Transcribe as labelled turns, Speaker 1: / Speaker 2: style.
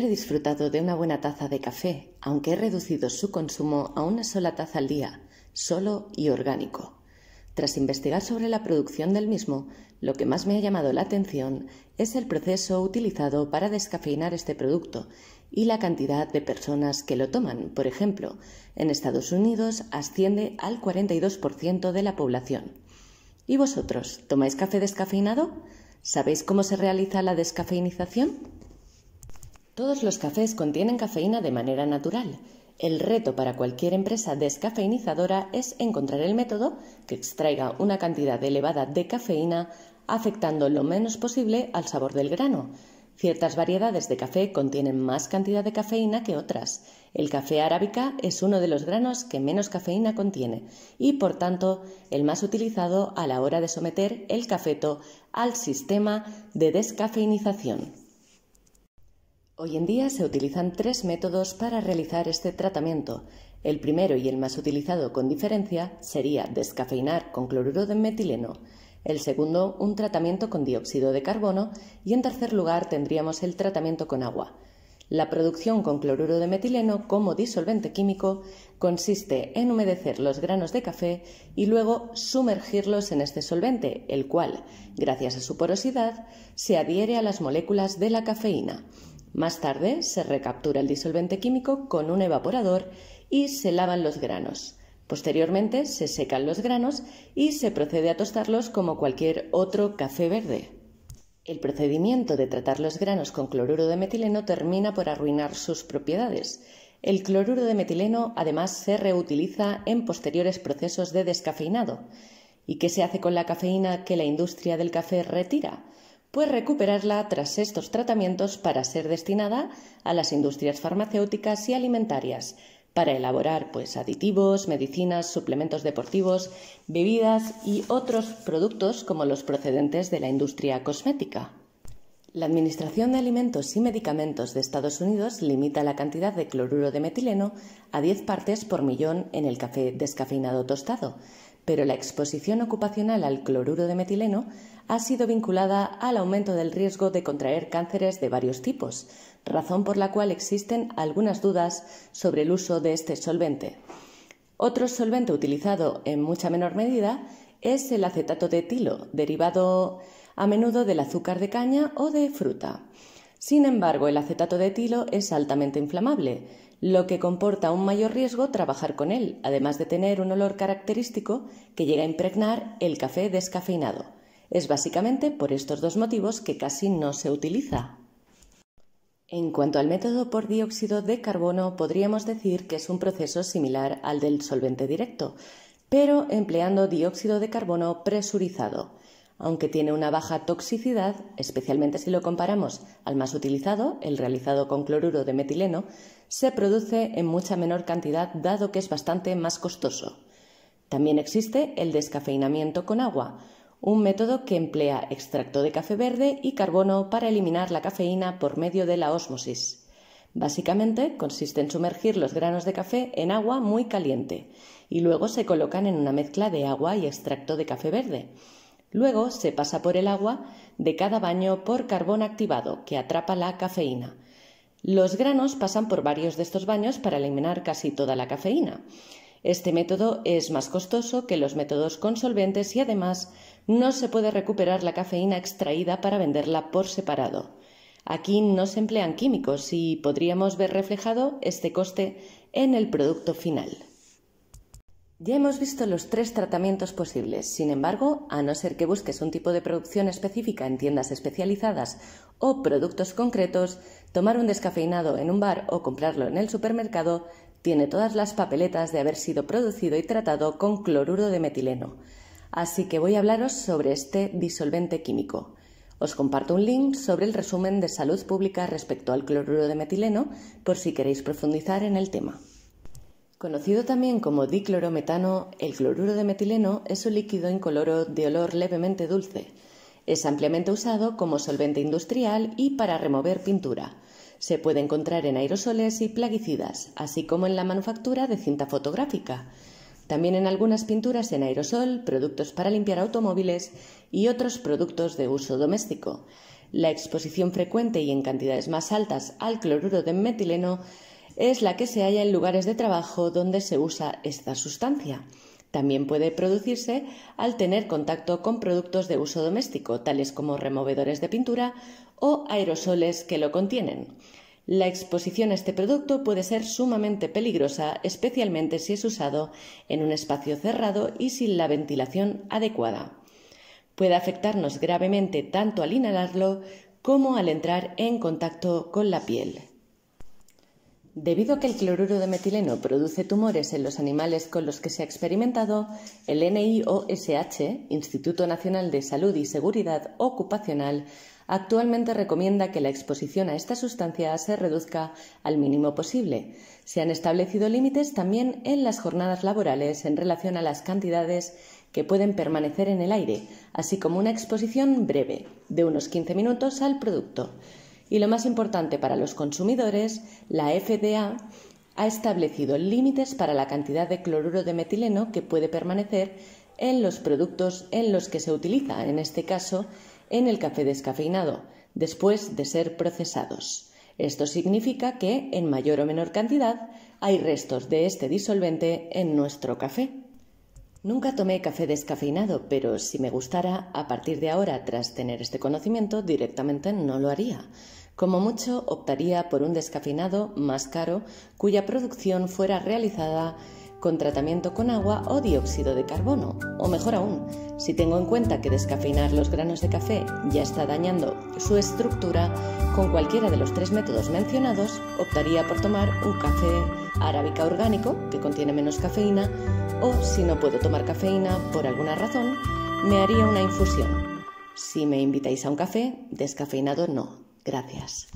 Speaker 1: Siempre he disfrutado de una buena taza de café, aunque he reducido su consumo a una sola taza al día, solo y orgánico. Tras investigar sobre la producción del mismo, lo que más me ha llamado la atención es el proceso utilizado para descafeinar este producto y la cantidad de personas que lo toman. Por ejemplo, en Estados Unidos asciende al 42% de la población. ¿Y vosotros, tomáis café descafeinado? ¿Sabéis cómo se realiza la descafeinización? Todos los cafés contienen cafeína de manera natural. El reto para cualquier empresa descafeinizadora es encontrar el método que extraiga una cantidad elevada de cafeína, afectando lo menos posible al sabor del grano. Ciertas variedades de café contienen más cantidad de cafeína que otras. El café arábica es uno de los granos que menos cafeína contiene y, por tanto, el más utilizado a la hora de someter el cafeto al sistema de descafeinización. Hoy en día se utilizan 3 métodos para realizar este tratamiento. El primero y el más utilizado con diferencia sería descafeinar con cloruro de metileno. El segundo, un tratamiento con dióxido de carbono. Y en tercer lugar tendríamos el tratamiento con agua. La producción con cloruro de metileno como disolvente químico consiste en humedecer los granos de café y luego sumergirlos en este solvente, el cual, gracias a su porosidad, se adhiere a las moléculas de la cafeína. Más tarde se recaptura el disolvente químico con un evaporador y se lavan los granos. Posteriormente se secan los granos y se procede a tostarlos como cualquier otro café verde. El procedimiento de tratar los granos con cloruro de metileno termina por arruinar sus propiedades. El cloruro de metileno además se reutiliza en posteriores procesos de descafeinado. ¿Y qué se hace con la cafeína que la industria del café retira? Pues recuperarla tras estos tratamientos para ser destinada a las industrias farmacéuticas y alimentarias, para elaborar aditivos, medicinas, suplementos deportivos, bebidas y otros productos como los procedentes de la industria cosmética. La Administración de Alimentos y Medicamentos de Estados Unidos limita la cantidad de cloruro de metileno a 10 partes por millón en el café descafeinado tostado, pero la exposición ocupacional al cloruro de metileno ha sido vinculada al aumento del riesgo de contraer cánceres de varios tipos, razón por la cual existen algunas dudas sobre el uso de este solvente. Otro solvente utilizado en mucha menor medida es el acetato de etilo, derivado a menudo del azúcar de caña o de fruta. Sin embargo, el acetato de etilo es altamente inflamable, lo que comporta un mayor riesgo trabajar con él, además de tener un olor característico que llega a impregnar el café descafeinado. Es básicamente por estos dos motivos que casi no se utiliza. En cuanto al método por dióxido de carbono, podríamos decir que es un proceso similar al del solvente directo, pero empleando dióxido de carbono presurizado. Aunque tiene una baja toxicidad, especialmente si lo comparamos al más utilizado, el realizado con cloruro de metileno, se produce en mucha menor cantidad dado que es bastante más costoso. También existe el descafeinamiento con agua, un método que emplea extracto de café verde y carbono para eliminar la cafeína por medio de la ósmosis. Básicamente consiste en sumergir los granos de café en agua muy caliente y luego se colocan en una mezcla de agua y extracto de café verde. Luego se pasa por el agua de cada baño por carbón activado que atrapa la cafeína. Los granos pasan por varios de estos baños para eliminar casi toda la cafeína. Este método es más costoso que los métodos con solventes y además no se puede recuperar la cafeína extraída para venderla por separado. Aquí no se emplean químicos y podríamos ver reflejado este coste en el producto final. Ya hemos visto los 3 tratamientos posibles. Sin embargo, a no ser que busques un tipo de producción específica en tiendas especializadas o productos concretos, tomar un descafeinado en un bar o comprarlo en el supermercado tiene todas las papeletas de haber sido producido y tratado con cloruro de metileno. Así que voy a hablaros sobre este disolvente químico. Os comparto un link sobre el resumen de salud pública respecto al cloruro de metileno por si queréis profundizar en el tema. Conocido también como diclorometano, el cloruro de metileno es un líquido incoloro de olor levemente dulce. Es ampliamente usado como solvente industrial y para remover pintura. Se puede encontrar en aerosoles y plaguicidas, así como en la manufactura de cinta fotográfica. También en algunas pinturas en aerosol, productos para limpiar automóviles y otros productos de uso doméstico. La exposición frecuente y en cantidades más altas al cloruro de metileno es la que se halla en lugares de trabajo donde se usa esta sustancia. También puede producirse al tener contacto con productos de uso doméstico, tales como removedores de pintura o aerosoles que lo contienen. La exposición a este producto puede ser sumamente peligrosa, especialmente si es usado en un espacio cerrado y sin la ventilación adecuada. Puede afectarnos gravemente tanto al inhalarlo como al entrar en contacto con la piel. Debido a que el cloruro de metileno produce tumores en los animales con los que se ha experimentado, el NIOSH, Instituto Nacional de Salud y Seguridad Ocupacional, actualmente recomienda que la exposición a esta sustancia se reduzca al mínimo posible. Se han establecido límites también en las jornadas laborales en relación a las cantidades que pueden permanecer en el aire, así como una exposición breve, de unos 15 minutos al producto. Y lo más importante para los consumidores, la FDA ha establecido límites para la cantidad de cloruro de metileno que puede permanecer en los productos en los que se utiliza, en este caso, en el café descafeinado, después de ser procesados. Esto significa que, en mayor o menor cantidad, hay restos de este disolvente en nuestro café. Nunca tomé café descafeinado, pero si me gustara, a partir de ahora, tras tener este conocimiento, directamente no lo haría. Como mucho, optaría por un descafeinado más caro, cuya producción fuera realizada con tratamiento con agua o dióxido de carbono. O mejor aún, si tengo en cuenta que descafeinar los granos de café ya está dañando su estructura, con cualquiera de los 3 métodos mencionados, optaría por tomar un café arábica orgánico, que contiene menos cafeína, o si no puedo tomar cafeína por alguna razón, me haría una infusión. Si me invitáis a un café, descafeinado no. Gracias.